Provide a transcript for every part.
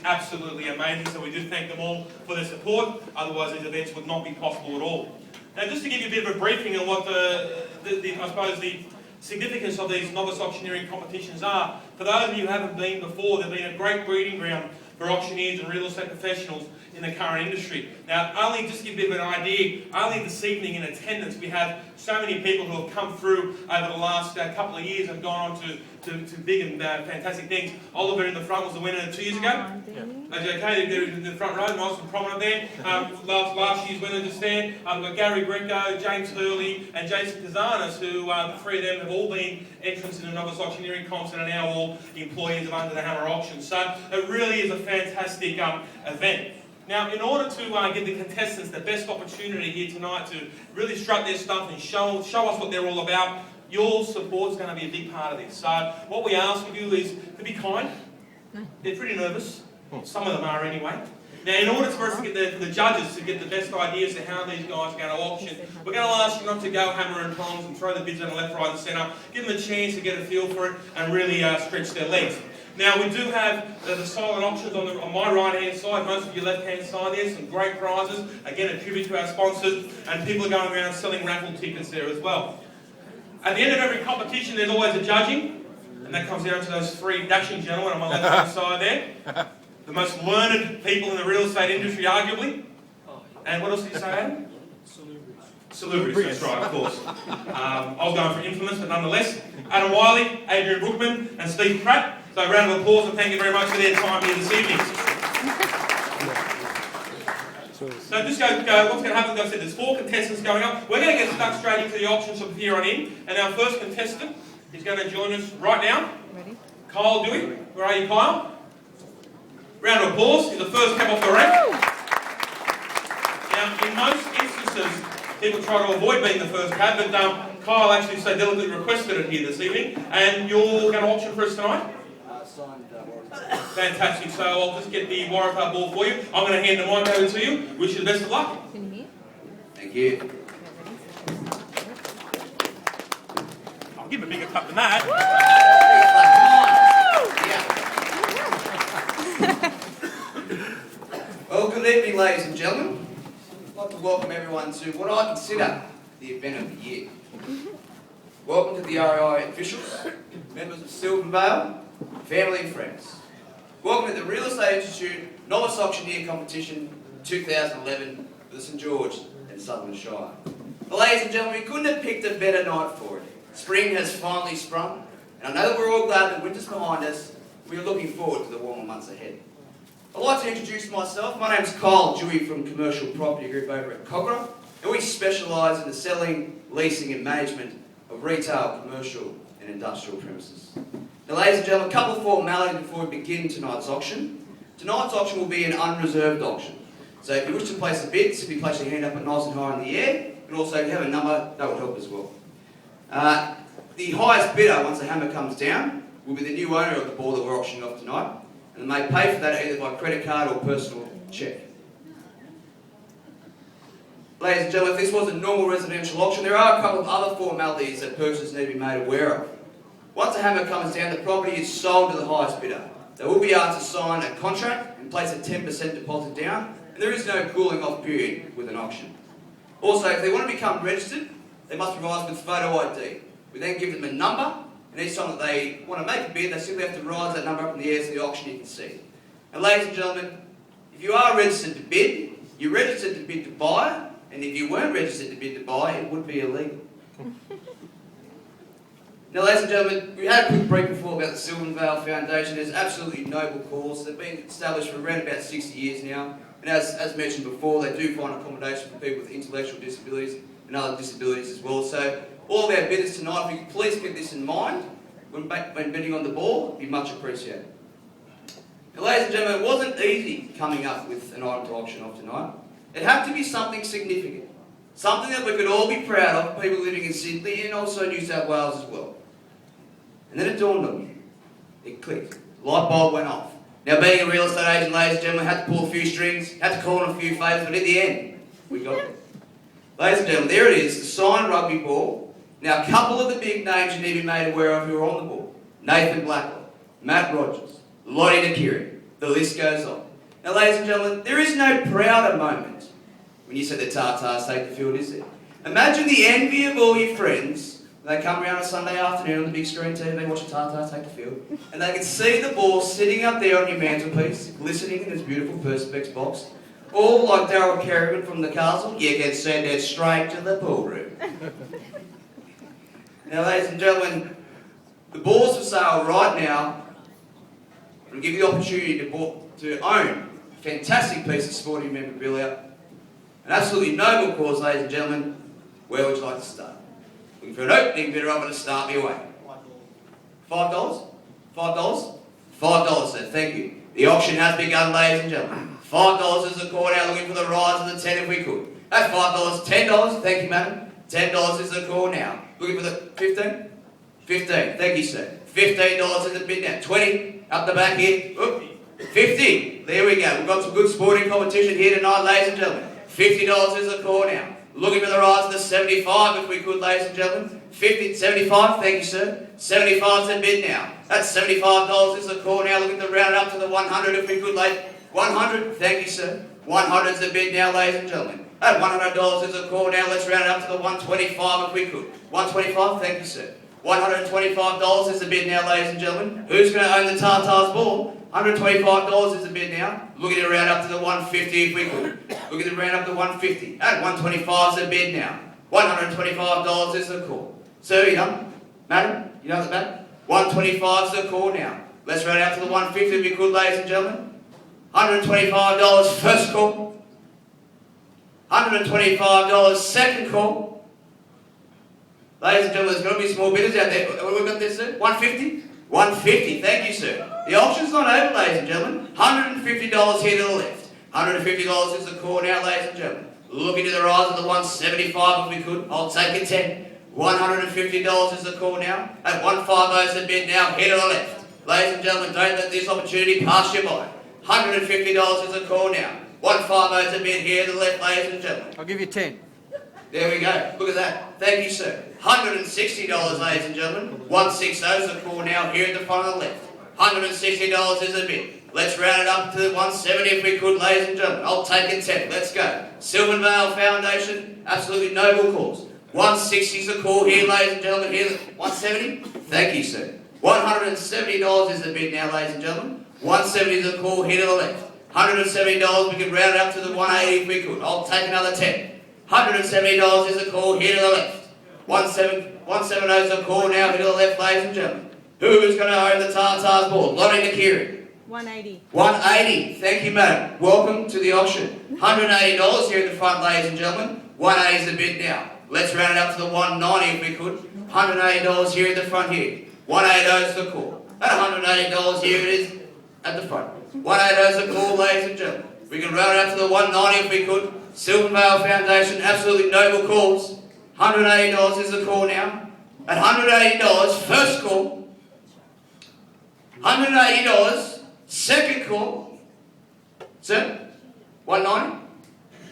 absolutely amazing. So we do thank them all for their support. Otherwise, these events would not be possible at all. Now, just to give you a bit of a briefing on what I suppose the significance of these novice auctioneering competitions are. For those of you who haven't been before, they've been a great breeding ground for auctioneers and real estate professionals in the current industry. Now, only just to give you a bit of an idea, only this evening in attendance we have so many people who have come through over the last couple of years and gone on to big and fantastic things. Oliver in the front was the winner 2 years ago. Okay, they're in the front row, nice and prominent there. Last year's winner just there. We've got Gary Greco, James Hurley and Jason Kazanis, who the three of them have all been entrants in the novice auctioneering comps and are now all employees of Under the Hammer Auctions. So it really is a fantastic event. Now, in order to give the contestants the best opportunity here tonight to really strut their stuff and show us what they're all about, your support is going to be a big part of this. So what we ask of you is to be kind. They're pretty nervous. Some of them are anyway. Now, in order for us to get the judges to get the best ideas to how these guys are going to auction, we're going to ask you not to go hammer and tongs and throw the bids on the left, right and centre. Give them a chance to get a feel for it and really stretch their legs. Now, we do have the silent auctions on my right-hand side, most of your left-hand side there, some great prizes. Again, a tribute to our sponsors, and people are going around selling raffle tickets there as well. At the end of every competition, there's always a judging, and that comes down to those three dashing gentlemen on my left-hand side there. The most learned people in the real estate industry, arguably. And what else did you say, Adam? Salubrious, that's right, of course. I was going for infamous, but nonetheless. Adam Wiley, Adrian Brookman, and Steve Pratt. So a round of applause and thank you very much for their time here this evening. So just what's going to happen, as I said, there's 4 contestants going up. We're going to get stuck straight into the auctions from here on in. And our first contestant is going to join us right now. Ready? Kyle Dewey. Where are you, Kyle? Round of applause. He's the first cab off the rank. Now, in most instances, people try to avoid being the first cab, but Kyle actually so delicately requested it here this evening. And you're going to auction for us tonight? Fantastic. So I'll just get the Waratah ball for you. I'm going to hand the mic over to you. Wish you the best of luck. Thank you. I'll give him a bigger cup than that. Well, good evening, ladies and gentlemen. I'd like to welcome everyone to what I consider the event of the year. Welcome to the REI officials, members of Sylvan Vale, family and friends. Welcome to the Real Estate Institute Novice Auctioneer Competition 2011 for the St George and Sutherland Shire. Well, ladies and gentlemen, we couldn't have picked a better night for it. Spring has finally sprung, and I know that we're all glad that winter's behind us. We are looking forward to the warmer months ahead. I'd like to introduce myself. My name's Kyle Dewey from Commercial Property Group over at Cogra, and we specialise in the selling, leasing and management of retail, commercial and industrial premises. Now, ladies and gentlemen, a couple of formalities before we begin tonight's auction. Tonight's auction will be an unreserved auction. So if you wish to place a bid, simply place your hand up nice and high in the air, and also if you have a number, that will help as well. The highest bidder, once the hammer comes down, will be the new owner of the ball that we're auctioning off tonight, and they may pay for that either by credit card or personal cheque. Ladies and gentlemen, if this was a normal residential auction, there are a couple of other formalities that purchasers need to be made aware of. Once the hammer comes down, the property is sold to the highest bidder. They will be asked to sign a contract and place a 10% deposit down, and there is no cooling off period with an auction. Also, if they want to become registered, they must provide us with photo ID. We then give them a number, and each time that they want to make a bid, they simply have to rise that number up in the air so the auctioneer can see. And ladies and gentlemen, if you are registered to bid, you're registered to bid to buy, and if you weren't registered to bid to buy, it would be illegal. Now, ladies and gentlemen, we had a quick break before about the Sylvan Vale Foundation. It's an absolutely noble cause. They've been established for around about 60 years now. And as mentioned before, they do find accommodation for people with intellectual disabilities and other disabilities as well. So all of our bidders tonight, if you could please keep this in mind when bidding on the ball, it'd be much appreciated. Now, ladies and gentlemen, it wasn't easy coming up with an item to auction off tonight. It had to be something significant. Something that we could all be proud of, people living in Sydney and also New South Wales as well. And then it dawned on me. It clicked. Light bulb went off. Now, being a real estate agent, ladies and gentlemen, had to pull a few strings, had to call on a few favours, but in the end, we got it. Ladies and gentlemen, there it is, the signed rugby ball. Now, a couple of the big names you need to be made aware of who are on the ball. Nathan Blackwell, Matt Rogers, Lottie Nakiri, The list goes on. Now, ladies and gentlemen, there is no prouder moment when you see the Tartars take the field, is there? Imagine the envy of all your friends when they come around on a Sunday afternoon on the big screen TV, watch the Tartars take the field, and they can see the ball sitting up there on your mantelpiece, glistening in this beautiful Perspex box, all like Daryl Kerrigan from the castle. You can send it straight to the pool room. Now, ladies and gentlemen, the ball's for sale right now. It'll give you the opportunity to own a fantastic piece of sporting memorabilia. An absolutely noble cause, ladies and gentlemen. Where would you like to start? Looking for an opening bidder, I'm going to start me away. $5? $5? $5, sir. Thank you. The auction has begun, ladies and gentlemen. $5 is the call now, looking for the rise of the 10 if we could. That's $5. $10, thank you, madam. $10 is the call now. Looking for the 15? 15, thank you, sir. $15 is the bid now. 20, up the back here. Oop. 50, there we go. We've got some good sporting competition here tonight, ladies and gentlemen. $50 is the call now. Looking for the rise of the 75 if we could, ladies and gentlemen. 50, 75, thank you, sir. 75 is the bid now. That's $75 is the call now. Looking to round it up to the 100 if we could, ladies. 100, thank you, sir. 100 is the bid now, ladies and gentlemen. At $100 is the call now. Let's round it up to the 125 if we could. 125, thank you, sir. $125 is the bid now, ladies and gentlemen. Who's going to own the Tartars ball? $125 is the bid now. Looking to round up to the 150 if we could. Looking to round up to 150. At 125 is the bid now. $125 is the call. Sir, you done? Madam, you done the back? 125 is the call now. Let's round up to the 150 if we could, ladies and gentlemen. $125 first call. $125 second call. Ladies and gentlemen, there's got to be small bidders out there. What have we got there, sir? 150? 150, thank you, sir. The auction's not over, ladies and gentlemen. $150 here to the left. $150 is the call now, ladies and gentlemen. Looking to the rise of the 175 if we could. I'll take a 10. $150 is the call now. At 150 is the bid now, here to the left. Ladies and gentlemen, don't let this opportunity pass you by. $150 is the call now. 150 is the bid here to the left, ladies and gentlemen. I'll give you 10. There we go. Look at that. Thank you, sir. $160, ladies and gentlemen. 160 is the call now here at the front of the left. $160 is the bid. Let's round it up to the 170 if we could, ladies and gentlemen. I'll take a 10. Let's go. Sylvan Vale Foundation, absolutely noble cause. 160 is the call here, ladies and gentlemen. Here, 170. Thank you, sir. $170 is the bid now, ladies and gentlemen. 170 is the call here to the left. $170, we can round it up to the 180 if we could. I'll take another 10. $170 is the call here to the left. 170 is the call now here to the left, ladies and gentlemen. Who is going to own the Tartars ball? Lottie Nakiri. 180. 180. Thank you, madam. Welcome to the auction. $180 here at the front, ladies and gentlemen. 180 is the bid now. Let's round it up to the 190 if we could. $180 here at the front here. 180 is the call. At $180 here it is at the front. 180 is the call, ladies and gentlemen. We can round it up to the 190 if we could. Sylvan Vale Foundation, absolutely noble cause. $180 is the call now. At $180, first call. $180, second call. Sir? 190?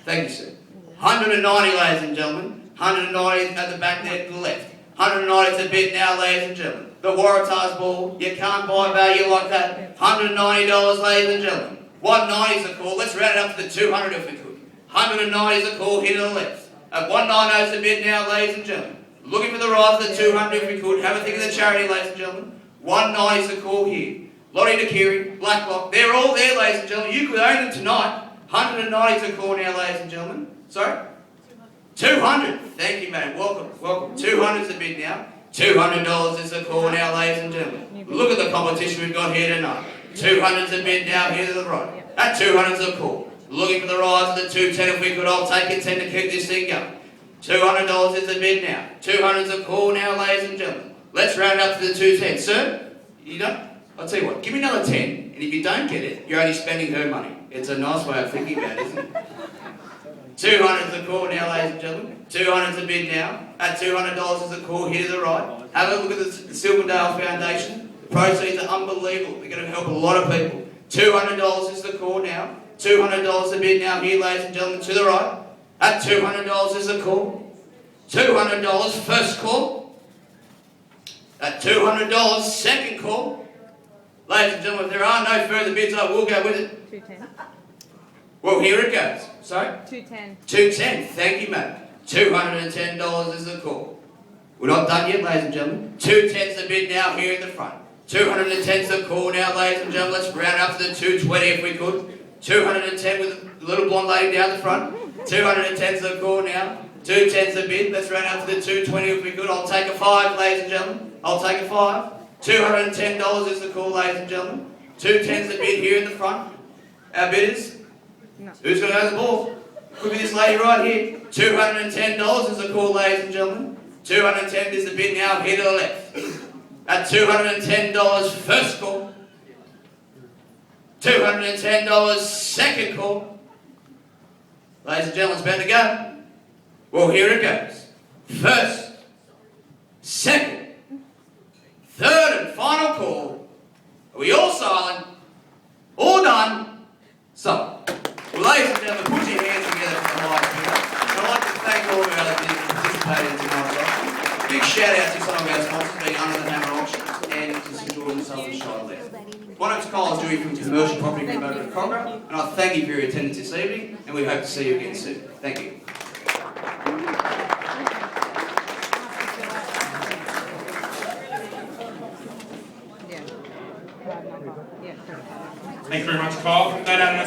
Thank you, sir. 190, ladies and gentlemen. 190 at the back there to the left. 190 is the bid now, ladies and gentlemen. The Waratahs ball, you can't buy value like that. $190, ladies and gentlemen. 190 is the call. Let's round it up to the 200 if we could. 190 is the call here to the left. At 190 is the bid now, ladies and gentlemen. Looking for the rise of the 200 if we could. Have a think of the charity, ladies and gentlemen. 190 is the call here. Lottie Nakiri, Blacklock, they're all there, ladies and gentlemen. You could own them tonight. 190 is the call now, ladies and gentlemen. Sorry? 200. Thank you, madam. Welcome, welcome. 200 is the bid now. $200 is the call now, ladies and gentlemen. Look at the competition we've got here tonight. 200 is the bid now, here to the right. At 200 is the call. Looking for the rise of the 210 if we could. I'll take a 10 to keep this thing going. $200 is the bid now. 200 is the call now, ladies and gentlemen. Let's round up to the 210. Sir, you don't? I'll tell you what, give me another 10, and if you don't get it, you're only spending her money. It's a nice way of thinking about it, isn't it? 200 is the call now, ladies and gentlemen. 200 is the bid now. At $200 is the call here to the right. Have a look at the Silverdale Foundation. The proceeds are unbelievable. They're going to help a lot of people. $200 is the call now. $200 the bid now here, ladies and gentlemen, to the right. At $200 is the call. $200 first call. At $200 second call. Ladies and gentlemen, if there are no further bids, I will go with it. 210. Well, here it goes. Sorry? 210. 210. Thank you, mate. $210 is the call. We're not done yet, ladies and gentlemen. 210's the bid now here in the front. 210's the call now, ladies and gentlemen. Let's round up to the 220 if we could. 210 with the little blonde lady down the front. 210's the call now. 210's the bid. Let's round up to the 220 if we could. I'll take a 5, ladies and gentlemen. I'll take a 5. $210 is the call, ladies and gentlemen. 210's the bid here in the front. Our bidders. No. Who's going to go to the ball? Could be this lady right here. $210 is the call, ladies and gentlemen. 210 is the bid now here to the left. At $210 first call. $210 second call. Ladies and gentlemen, it's about to go. Well, here it goes. First, second, third and final call. Are we all silent? All done? So, well, ladies and gentlemen, put your hands together for the live winner. And I'd like to thank all of our other bidders for participating in tonight's auction. Big shout out to some of our sponsors being Under the Hammer Auctions and to St George and Southern Shire Left. My name's Kyle Dewey from Commercial Property Promoter at Congra, and I thank you for your attendance this evening, and we hope to see you again soon. Thank you. Yeah. Yeah. Thank you very much, Kyle. No doubt